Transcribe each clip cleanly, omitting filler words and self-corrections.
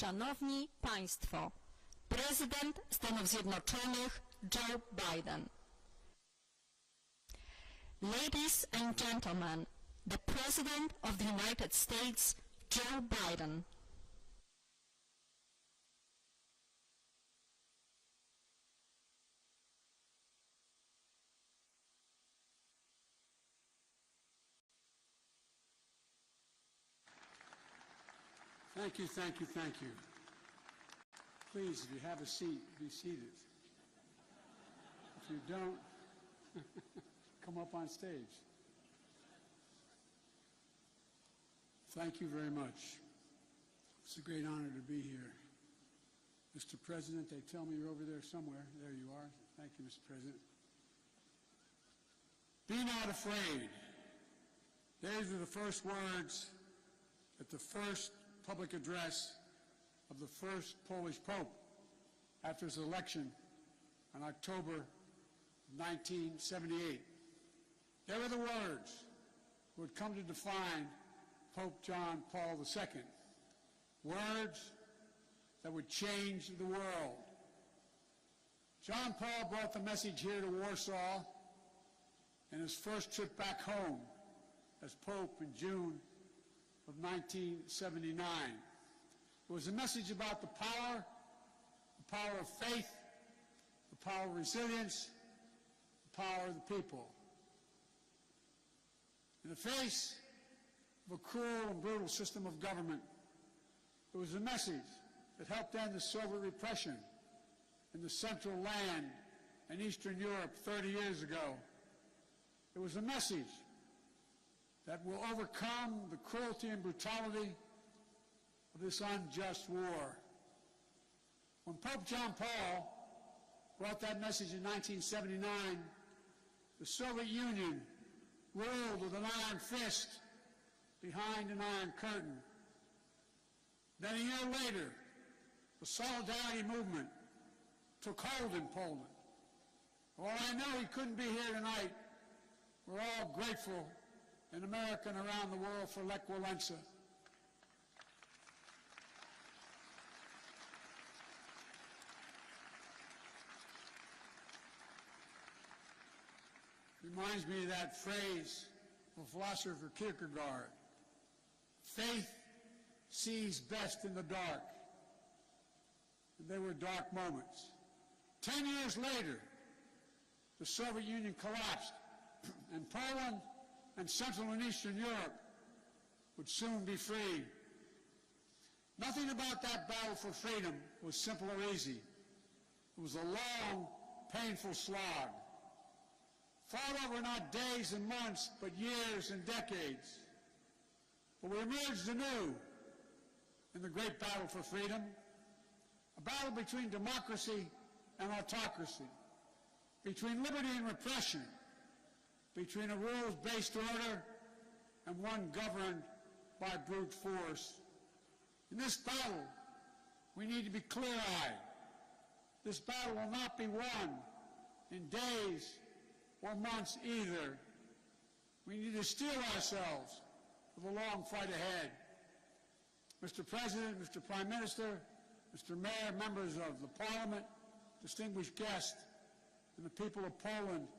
Szanowni Państwo, prezydent Stanów Zjednoczonych Joe Biden. Ladies and gentlemen, the President of the United States, Joe Biden. Thank you, thank you, thank you. Please, if you have a seat, be seated. If you don't, come up on stage. Thank you very much. It's a great honor to be here. Mr. President, they tell me you're over there somewhere. There you are. Thank you, Mr. President. Be not afraid. Those were the first words at the first public address of the first Polish Pope after his election in October 1978. They were the words that would come to define Pope John Paul II. Words that would change the world. John Paul brought the message here to Warsaw in his first trip back home as Pope in June of 1979. It was a message about the power of faith, the power of resilience, the power of the people. In the face of a cruel and brutal system of government, it was a message that helped end the Soviet repression in the Central Land and Eastern Europe 30 years ago. It was a message that will overcome the cruelty and brutality of this unjust war. When Pope John Paul brought that message in 1979, the Soviet Union ruled with an iron fist behind an iron curtain. Then a year later, the Solidarity movement took hold in Poland. While I know he couldn't be here tonight, we're all grateful in America and around the world for Lech Walesa. Reminds me of that phrase of philosopher Kierkegaard. Faith sees best in the dark. And they were dark moments. 10 years later, the Soviet Union collapsed, and Poland and Central and Eastern Europe would soon be free. Nothing about that battle for freedom was simple or easy. It was a long, painful slog, fought over not days and months, but years and decades. But we emerged anew in the great battle for freedom, a battle between democracy and autocracy, between liberty and repression, between a rules-based order and one governed by brute force. In this battle, we need to be clear-eyed. This battle will not be won in days or months either. We need to steel ourselves for the long fight ahead. Mr. President, Mr. Prime Minister, Mr. Mayor, members of the Parliament, distinguished guests, and the people of Poland,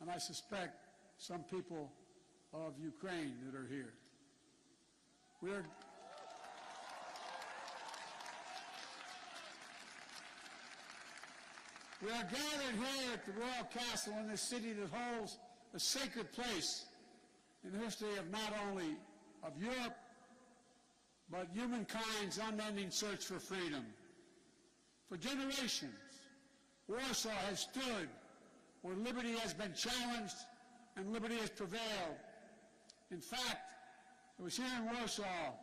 and I suspect some people of Ukraine that are here. We are gathered here at the Royal Castle in this city that holds a sacred place in the history of not only of Europe, but humankind's unending search for freedom. For generations, Warsaw has stood where liberty has been challenged and liberty has prevailed. In fact, it was here in Warsaw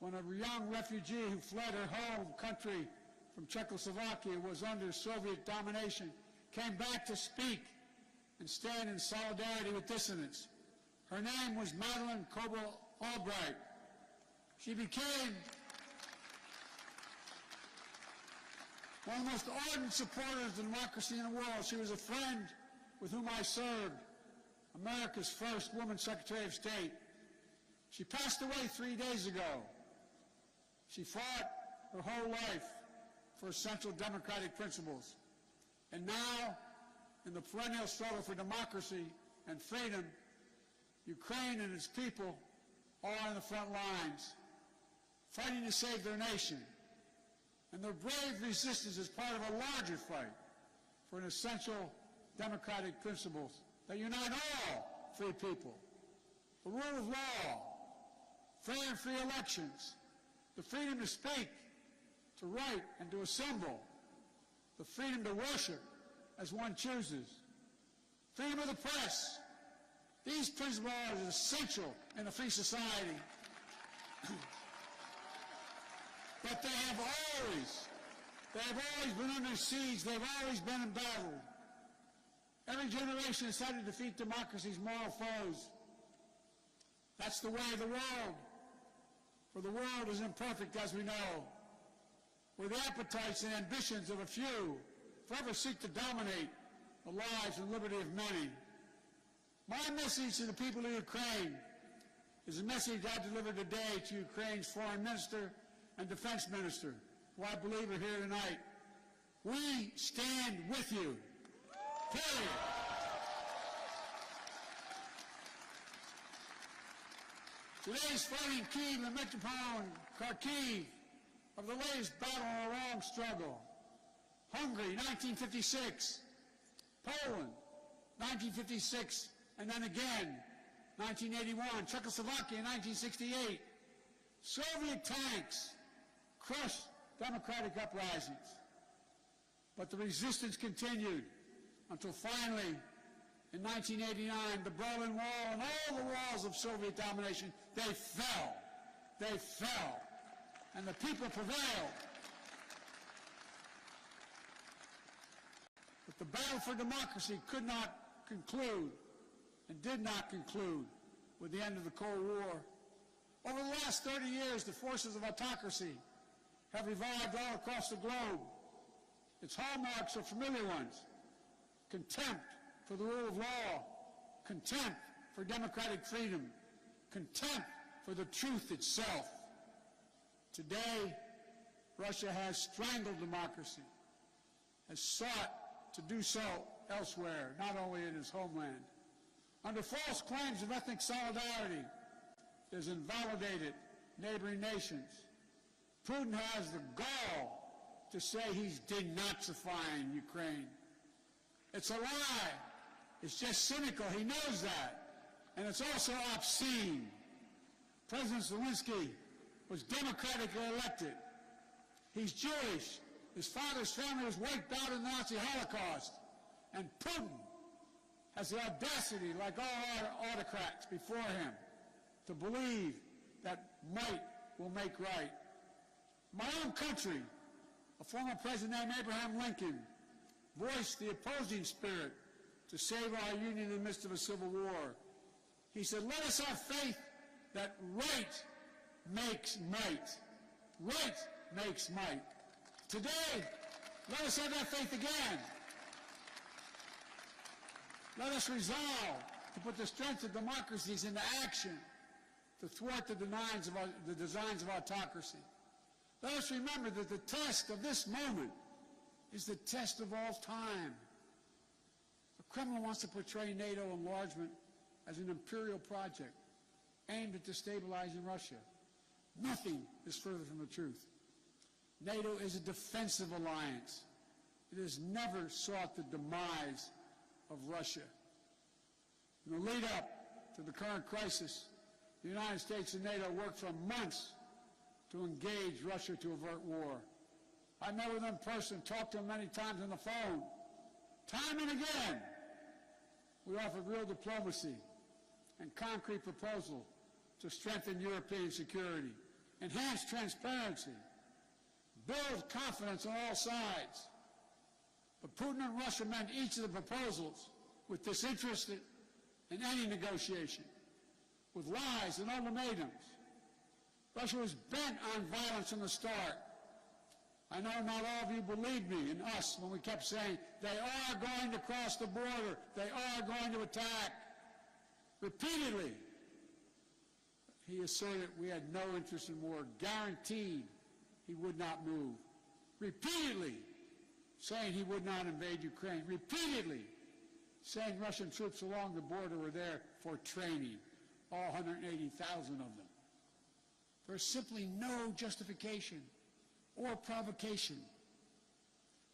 when a young refugee who fled her home country from Czechoslovakia, was under Soviet domination, came back to speak and stand in solidarity with dissidents. Her name was Madeleine Albright. She became one of the most ardent supporters of democracy in the world. She was a friend with whom I served, America's first woman Secretary of State. She passed away 3 days ago. She fought her whole life for essential democratic principles. And now, in the perennial struggle for democracy and freedom, Ukraine and its people are on the front lines, fighting to save their nation. And their brave resistance is part of a larger fight for an essential democratic principles that unite all free people. The rule of law, fair and free elections, the freedom to speak, to write, and to assemble, the freedom to worship as one chooses, freedom of the press. These principles are essential in a free society. But they have always been under siege. They've always been embattled. Every generation has had to defeat democracy's moral foes. That's the way of the world. For the world is imperfect, as we know, where the appetites and ambitions of a few forever seek to dominate the lives and liberty of many. My message to the people of Ukraine is a message I delivered today to Ukraine's foreign minister and defense minister, who I believe are here tonight. We stand with you. Period. Today's fighting Kyiv and Metropolitan Kharkiv of the latest battle in a long struggle. Hungary, 1956. Poland, 1956, and then again, 1981. Czechoslovakia, 1968. Soviet tanks crushed democratic uprisings. But the resistance continued until finally, in 1989, the Berlin Wall and all the walls of Soviet domination, they fell. They fell. And the people prevailed. But the battle for democracy could not conclude and did not conclude with the end of the Cold War. Over the last 30 years, the forces of autocracy have revived all across the globe. Its hallmarks are familiar ones: contempt for the rule of law, contempt for democratic freedom, contempt for the truth itself. Today, Russia has strangled democracy, has sought to do so elsewhere, not only in its homeland. Under false claims of ethnic solidarity, it has invalidated neighboring nations. Putin has the gall to say he's denazifying Ukraine. It's a lie. It's just cynical. He knows that. And it's also obscene. President Zelensky was democratically elected. He's Jewish. His father's family was wiped out in the Nazi Holocaust. And Putin has the audacity, like all autocrats before him, to believe that might will make right. My own country, a former president named Abraham Lincoln, voiced the opposing spirit to save our union in the midst of a civil war. He said, "Let us have faith that right makes might. Right makes might." Today, let us have that faith again. Let us resolve to put the strength of democracies into action to thwart the designs of autocracy. Let us remember that the test of this moment is the test of all time. The Kremlin wants to portray NATO enlargement as an imperial project aimed at destabilizing Russia. Nothing is further from the truth. NATO is a defensive alliance. It has never sought the demise of Russia. In the lead up to the current crisis, the United States and NATO worked for months to engage Russia to avert war. I met with them in person, talked to them many times on the phone. Time and again, we offered real diplomacy and concrete proposals to strengthen European security, enhance transparency, build confidence on all sides. But Putin and Russia met each of the proposals with disinterest in any negotiation, with lies and ultimatums. Russia was bent on violence from the start. I know not all of you believed me and us when we kept saying, they are going to cross the border, they are going to attack. Repeatedly, he asserted we had no interest in war, guaranteed he would not move. Repeatedly saying he would not invade Ukraine. Repeatedly saying Russian troops along the border were there for training, all 180,000 of them. There's simply no justification or provocation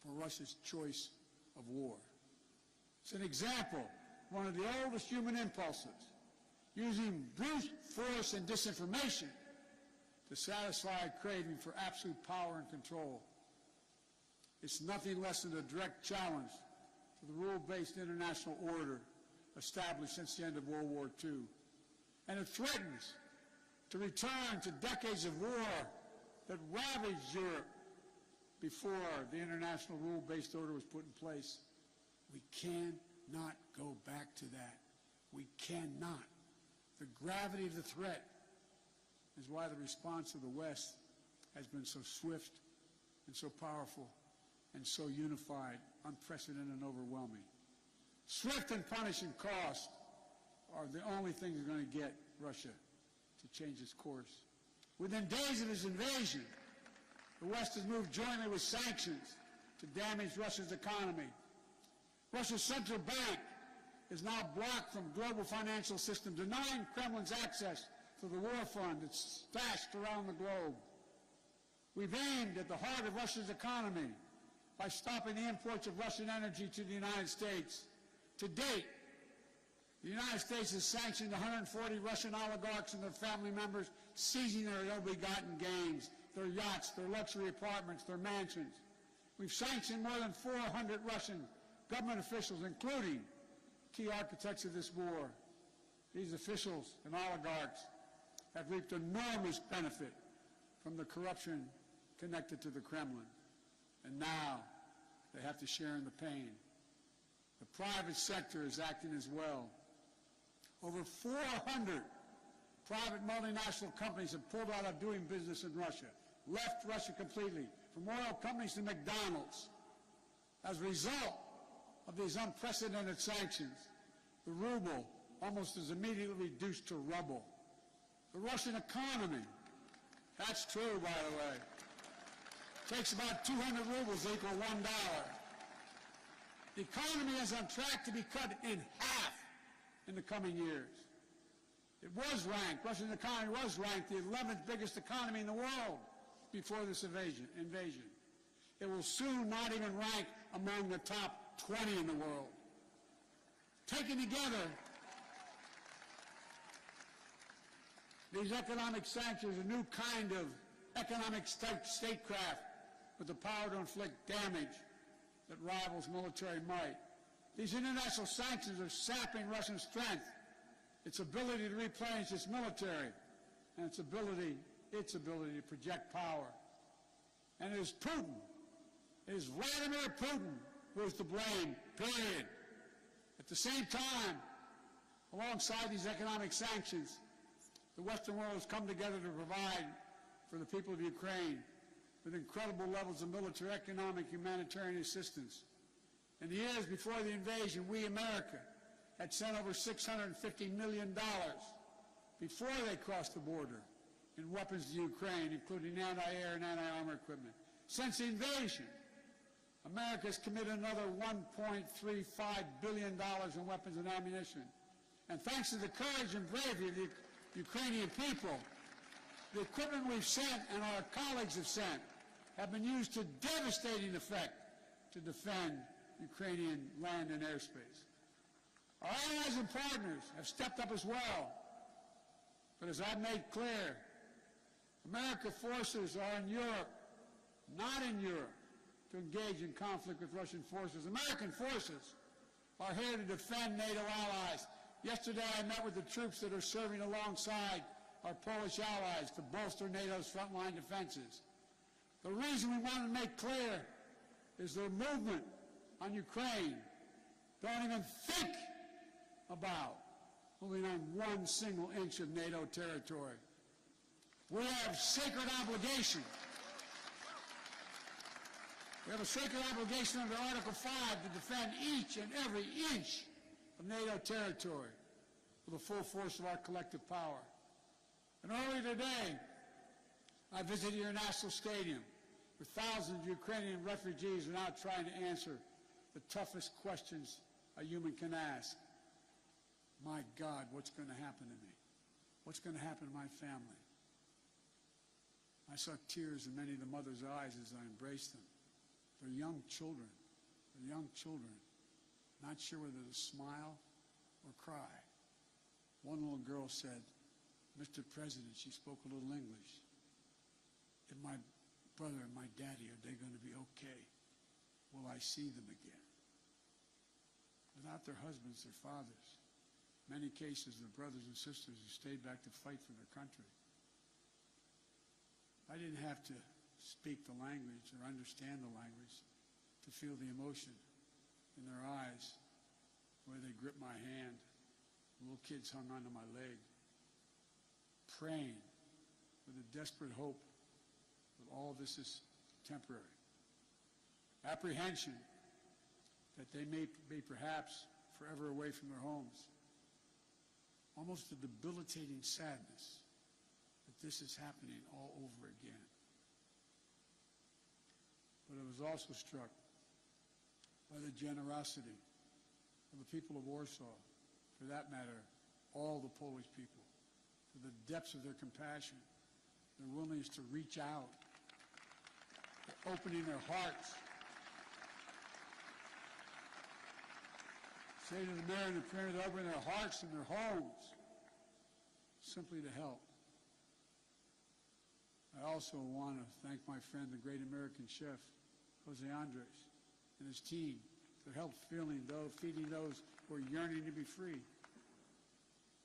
for Russia's choice of war. It's an example of one of the oldest human impulses, using brute force and disinformation to satisfy a craving for absolute power and control. It's nothing less than a direct challenge to the rule-based international order established since the end of World War II. And it threatens to return to decades of war that ravaged Europe before the international rule-based order was put in place. We cannot go back to that. We cannot. The gravity of the threat is why the response of the West has been so swift and so powerful and so unified, unprecedented and overwhelming. Swift and punishing cost are the only things that are going to get Russia to change its course. Within days of his invasion, the West has moved jointly with sanctions to damage Russia's economy. Russia's central bank is now blocked from global financial system, denying Kremlin's access to the war fund that's stashed around the globe. We've aimed at the heart of Russia's economy by stopping the imports of Russian energy to the United States. To date, the United States has sanctioned 140 Russian oligarchs and their family members, seizing their ill-begotten gains, their yachts, their luxury apartments, their mansions. We've sanctioned more than 400 Russian government officials, including key architects of this war. These officials and oligarchs have reaped enormous benefit from the corruption connected to the Kremlin. And now they have to share in the pain. The private sector is acting as well. Over 400 private multinational companies have pulled out of doing business in Russia, left Russia completely, from oil companies to McDonald's. As a result of these unprecedented sanctions, the ruble almost is immediately reduced to rubble. The Russian economy, that's true, by the way, takes about 200 rubles to equal $1. The economy is on track to be cut in half in the coming years. It was ranked, Russia's economy was ranked the 11th biggest economy in the world before this invasion. It will soon not even rank among the top 20 in the world. Taken together, these economic sanctions are a new kind of economic statecraft with the power to inflict damage that rivals military might. These international sanctions are sapping Russian strength, its ability to replenish its military, and its ability to project power. And it is Putin, it is Vladimir Putin who is to blame, period. At the same time, alongside these economic sanctions, the Western world has come together to provide for the people of Ukraine with incredible levels of military, economic, humanitarian assistance. In the years before the invasion, we, America, had sent over $650 million before they crossed the border in weapons to Ukraine, including anti-air and anti-armor equipment. Since the invasion, America has committed another $1.35 billion in weapons and ammunition. And thanks to the courage and bravery of the Ukrainian people, the equipment we've sent and our colleagues have sent have been used to devastating effect to defend Ukrainian land and airspace. Our allies and partners have stepped up as well. But as I've made clear, American forces are in Europe, not in Europe, to engage in conflict with Russian forces. American forces are here to defend NATO allies. Yesterday I met with the troops that are serving alongside our Polish allies to bolster NATO's frontline defenses. The reason we want to make clear is their movement on Ukraine don't even think about moving on one single inch of NATO territory. We have sacred obligation. We have a sacred obligation under Article 5 to defend each and every inch of NATO territory with the full force of our collective power. And earlier today, I visited your national stadium, where thousands of Ukrainian refugees are now trying to answer the toughest questions a human can ask. My God, what's going to happen to me? What's going to happen to my family? I saw tears in many of the mothers' eyes as I embraced them. They're young children. They're young children, not sure whether to smile or cry. One little girl said, "Mr. President," she spoke a little English, "if my brother and my daddy, are they going to be okay? Will I see them again?" Without their husbands, their fathers, in many cases their brothers and sisters who stayed back to fight for their country. I didn't have to speak the language or understand the language to feel the emotion in their eyes, where they gripped my hand. Little kids hung onto my leg, praying with a desperate hope that all this is temporary. Apprehension that they may be perhaps forever away from their homes. Almost a debilitating sadness that this is happening all over again. But I was also struck by the generosity of the people of Warsaw, for that matter, all the Polish people, for the depths of their compassion, their willingness to reach out, for opening their hearts. Say to the mayor and the premier, to open their hearts and their homes, simply to help. I also want to thank my friend, the great American chef, Jose Andres, and his team for help feeding those who are yearning to be free.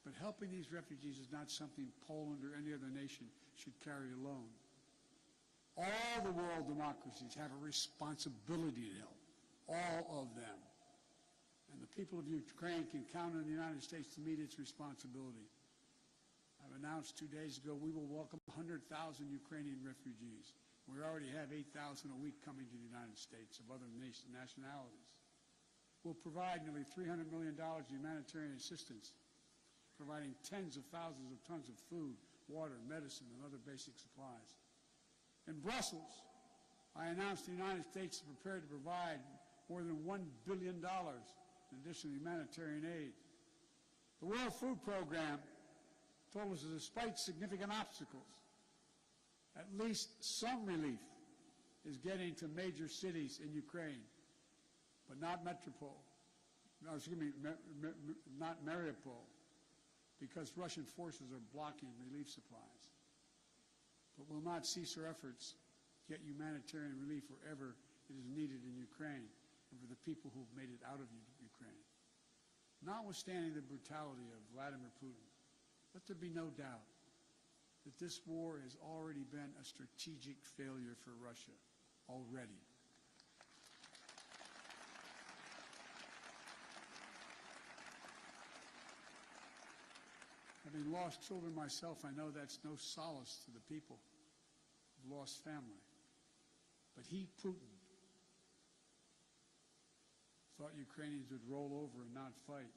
But helping these refugees is not something Poland or any other nation should carry alone. All the world democracies have a responsibility to help, all of them. And the people of Ukraine can count on the United States to meet its responsibility. I've announced 2 days ago we will welcome 100,000 Ukrainian refugees. We already have 8,000 a week coming to the United States of other nationalities. We'll provide nearly $300 million in humanitarian assistance, providing tens of thousands of tons of food, water, medicine, and other basic supplies. In Brussels, I announced the United States is prepared to provide more than $1 billion in additional humanitarian aid. The World Food Program told us that despite significant obstacles, at least some relief is getting to major cities in Ukraine, but not not Mariupol, because Russian forces are blocking relief supplies. But we'll not cease our efforts to get humanitarian relief wherever it is needed in Ukraine and for the people who've made it out of Ukraine. Notwithstanding the brutality of Vladimir Putin, let there be no doubt that this war has already been a strategic failure for Russia, already. Having lost children myself, I know that's no solace to the people who've lost family. But he, Putin, thought Ukrainians would roll over and not fight.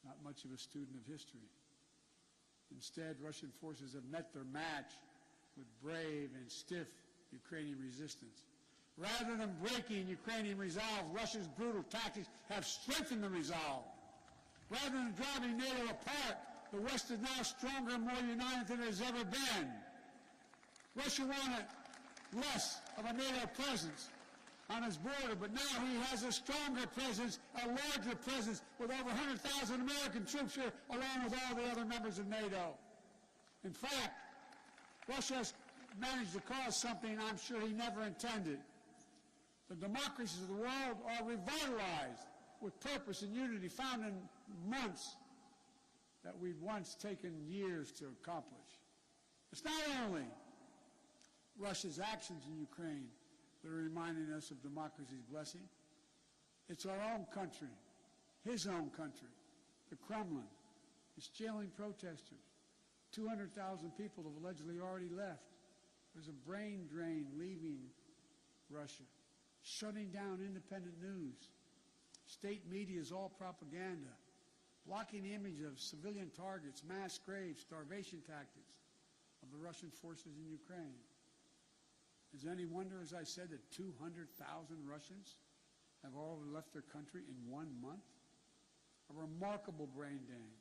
Not much of a student of history. Instead, Russian forces have met their match with brave and stiff Ukrainian resistance. Rather than breaking Ukrainian resolve, Russia's brutal tactics have strengthened the resolve. Rather than driving NATO apart, the West is now stronger and more united than it has ever been. Russia wanted less of a NATO presence on its border, but now he has a stronger presence, a larger presence, with over 100,000 American troops here, along with all the other members of NATO. In fact, Russia has managed to cause something I'm sure he never intended. The democracies of the world are revitalized with purpose and unity found in months that we've once taken years to accomplish. It's not only Russia's actions in Ukraine that are reminding us of democracy's blessing. It's our own country, his own country, the Kremlin. It's jailing protesters. 200,000 people have allegedly already left. There's a brain drain leaving Russia, shutting down independent news. State media is all propaganda, blocking the image of civilian targets, mass graves, starvation tactics, of of the Russian forces in Ukraine. Is it any wonder, as I said, that 200,000 Russians have already left their country in 1 month? A remarkable brain drain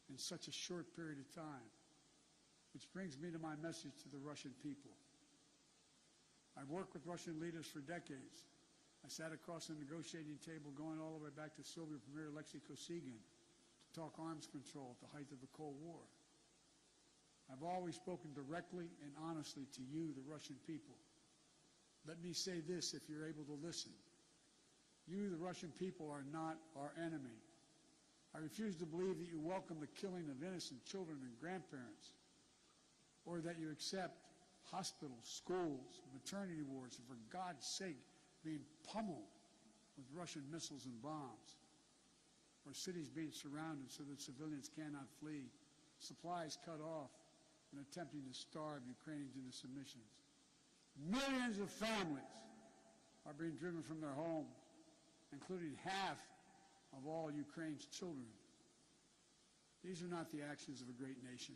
in such a short period of time. Which brings me to my message to the Russian people. I've worked with Russian leaders for decades. I sat across the negotiating table going all the way back to Soviet Premier Alexei Kosygin to talk arms control at the height of the Cold War. I've always spoken directly and honestly to you, the Russian people. Let me say this if you're able to listen. You, the Russian people, are not our enemy. I refuse to believe that you welcome the killing of innocent children and grandparents, or that you accept hospitals, schools, maternity wards, and for God's sake, being pummeled with Russian missiles and bombs, or cities being surrounded so that civilians cannot flee, supplies cut off, and attempting to starve Ukrainians into submissions. Millions of families are being driven from their homes, including half of all Ukraine's children. These are not the actions of a great nation.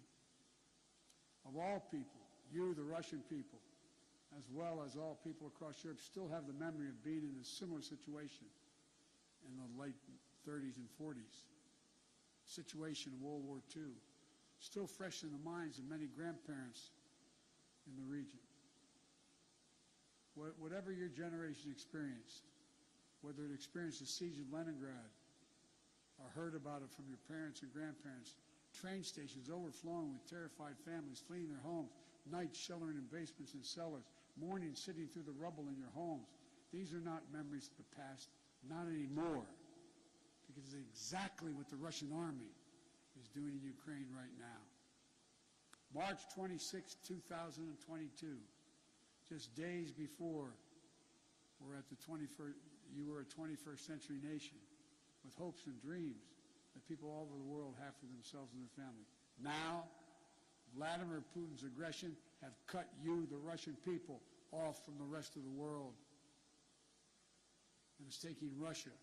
Of all people, you, the Russian people, as well as all people across Europe, still have the memory of being in a similar situation in the late 30s and 40s. Situation in World War II, still fresh in the minds of many grandparents in the region. Whatever your generation experienced, whether it experienced the siege of Leningrad or heard about it from your parents and grandparents, train stations overflowing with terrified families fleeing their homes, nights sheltering in basements and cellars, mornings sitting through the rubble in your homes. These are not memories of the past, not anymore, because it's exactly what the Russian army is doing in Ukraine right now. March 26, 2022, just days before you were a 21st century nation with hopes and dreams that people all over the world have for themselves and their families. Now, Vladimir Putin's aggression have cut you, the Russian people, off from the rest of the world. And it's taking Russia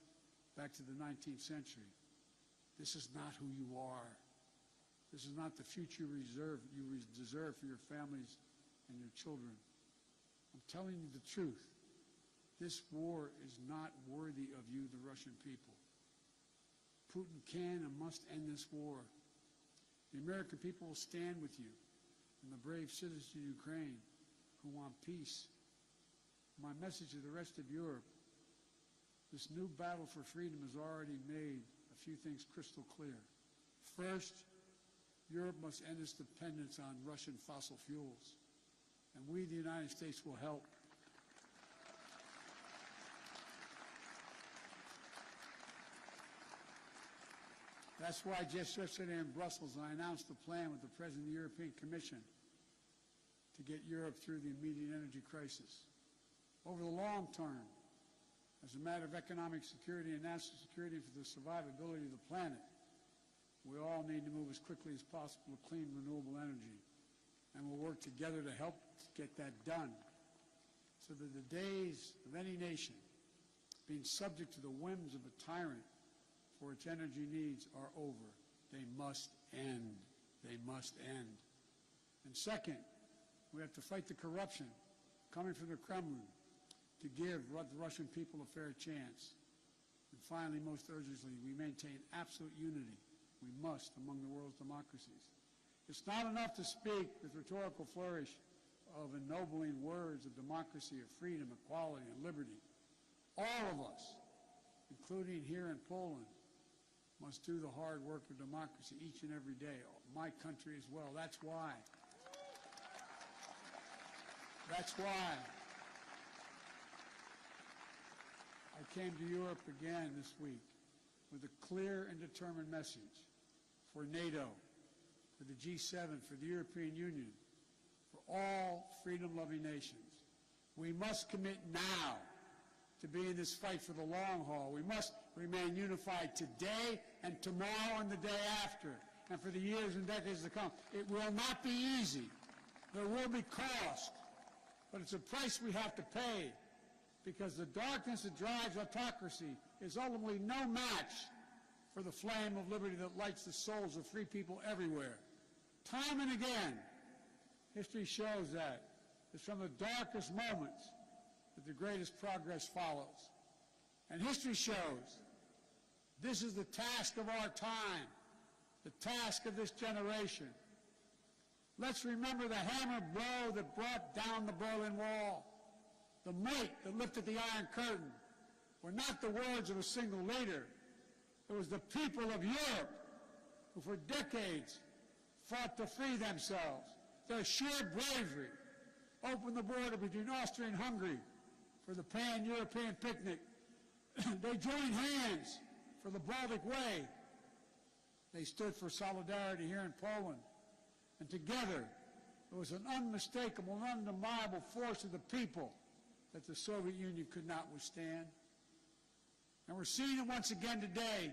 back to the 19th century. This is not who you are. This is not the future you deserve for your families and your children. I'm telling you the truth. This war is not worthy of you, the Russian people. Putin can and must end this war. The American people will stand with you and the brave citizens of Ukraine who want peace. My message to the rest of Europe, this new battle for freedom has already made a few things crystal clear. First, Europe must end its dependence on Russian fossil fuels, and we, the United States, will help. That's why just yesterday in Brussels I announced the plan with the President of the European Commission to get Europe through the immediate energy crisis. Over the long term, as a matter of economic security and national security for the survivability of the planet, we all need to move as quickly as possible to clean renewable energy. And we'll work together to help get that done so that the days of any nation being subject to the whims of a tyrant for its energy needs are over. They must end. They must end. And second, we have to fight the corruption coming from the Kremlin to give the Russian people a fair chance. And finally, most urgently, we maintain absolute unity. We must among the world's democracies. It's not enough to speak with rhetorical flourish of ennobling words of democracy, of freedom, equality, and liberty. All of us, including here in Poland, must do the hard work of democracy each and every day. My country as well. That's why I came to Europe again this week with a clear and determined message for NATO, for the G7, for the European Union, for all freedom-loving nations. We must commit now to be in this fight for the long haul. We must remain unified today and tomorrow and the day after, and for the years and decades to come. It will not be easy. There will be cost, but it's a price we have to pay, because the darkness that drives autocracy is ultimately no match for the flame of liberty that lights the souls of free people everywhere. Time and again, History shows that it's from the darkest moments that the greatest progress follows. And history shows this is the task of our time, the task of this generation. Let's remember the hammer blow that brought down the Berlin Wall, the might that lifted the Iron Curtain, were not the words of a single leader. It was the people of Europe who for decades fought to free themselves. Their sheer bravery opened the border between Austria and Hungary for the pan-European picnic. They joined hands for the Baltic Way. They stood for solidarity here in Poland. And together, it was an unmistakable and undeniable force of the people that the Soviet Union could not withstand. And we're seeing it once again today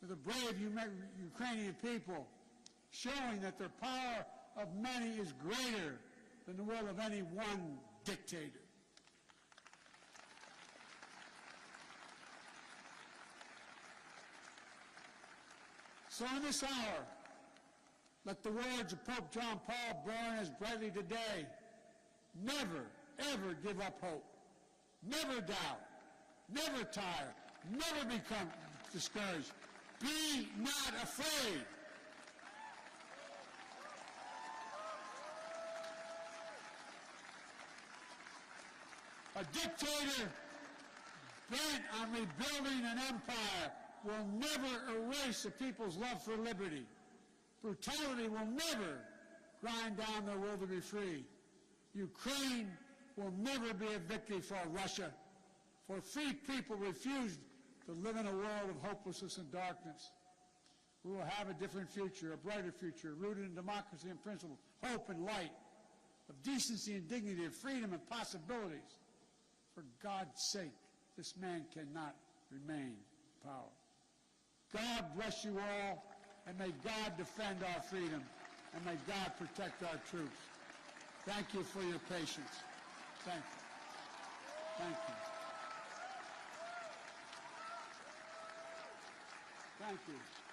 with the brave Ukrainian people showing that the power of many is greater than the will of any one dictator. So in this hour, let the words of Pope John Paul burn as brightly today. Never, ever give up hope. Never doubt. Never tire. Never become discouraged. Be not afraid. A dictator bent on rebuilding an empire will never erase a people's love for liberty. Brutality will never grind down their will to be free. Ukraine will never be a victory for Russia, for free people refuse to live in a world of hopelessness and darkness. We will have a different future, a brighter future, rooted in democracy and principle, hope and light, of decency and dignity, of freedom and possibilities. For God's sake, this man cannot remain in power. God bless you all, and may God defend our freedom, and may God protect our troops. Thank you for your patience. Thank you. Thank you. Thank you.